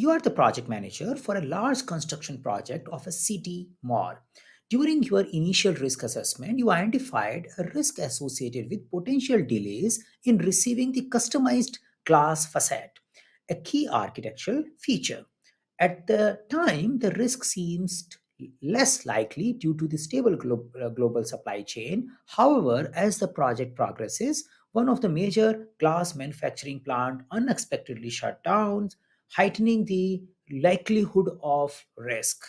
You are the project manager for a large construction project of a city mall. During your initial risk assessment, you identified a risk associated with potential delays in receiving the customized glass facade, a key architectural feature. At the time, the risk seems less likely due to the stable global supply chain. However, as the project progresses, one of the major glass manufacturing plant unexpectedly shut down, heightening the likelihood of risk.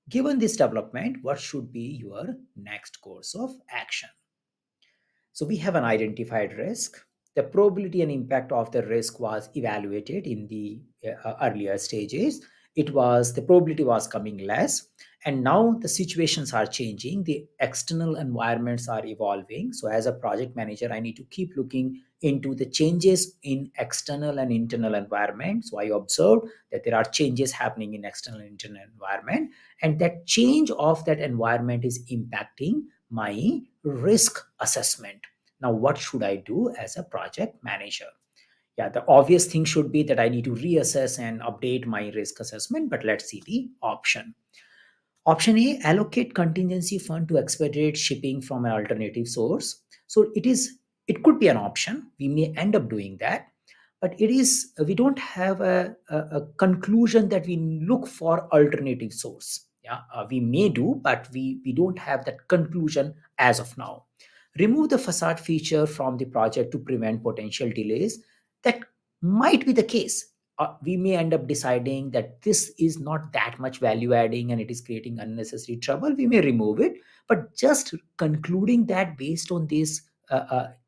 Given this development, what should be your next course of action? So we have an identified risk. The probability and impact of the risk was evaluated in the earlier stages. It was the probability was coming less, and now the situations are changing. The external environments are evolving. So as a project manager, I need to keep looking into the changes in external and internal environment. So I observed that there are changes happening in external and internal environment, and that change of that environment is impacting my risk assessment. Now, what should I do as a project manager? Yeah, the obvious thing should be that I need to reassess and update my risk assessment, but let's see the option. Option A, allocate contingency fund to expedite shipping from an alternative source. So it could be an option. We may end up doing that, but we don't have a conclusion that we look for alternative source. Yeah, we may do, but we don't have that conclusion as of now. Remove the facade feature from the project to prevent potential delays. That might be the case. We may end up deciding that this is not that much value adding and it is creating unnecessary trouble. We may remove it, but just concluding that based on this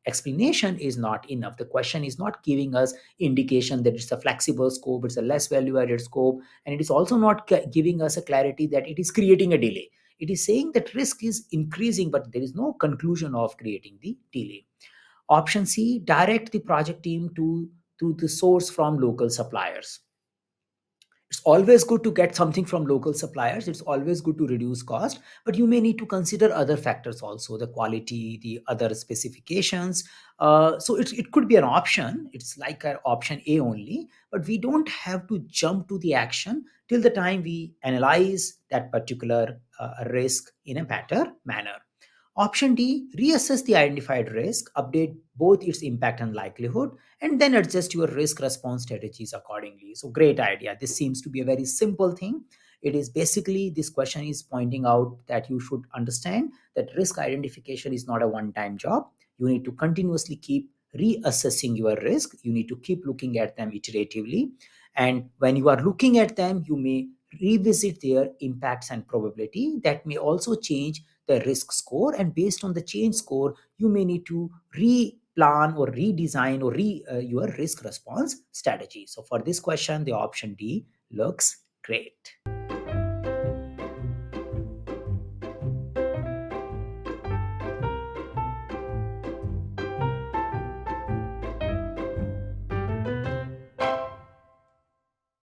explanation is not enough. The question is not giving us indication that it's a flexible scope, it's a less value added scope, and it is also not giving us a clarity that it is creating a delay. It is saying that risk is increasing, but there is no conclusion of creating the delay. Option C, direct the project team to the source from local suppliers. It's always good to get something from local suppliers. It's always good to reduce cost, but you may need to consider other factors also, the quality, the other specifications. So it could be an option. It's like an option A only, but we don't have to jump to the action till the time we analyze that particular risk in a better manner. Option D, reassess the identified risk, update both its impact and likelihood, and then adjust your risk response strategies accordingly. So, great idea. This seems to be a very simple thing. It is basically, this question is pointing out that you should understand that risk identification is not a one time job. You need to continuously keep reassessing your risk. You need to keep looking at them iteratively. And when you are looking at them, you may revisit their impacts and probability. That may also change the risk score, and based on the change score you may need to re-plan or redesign or your risk response strategy. So for this question, the option D looks great.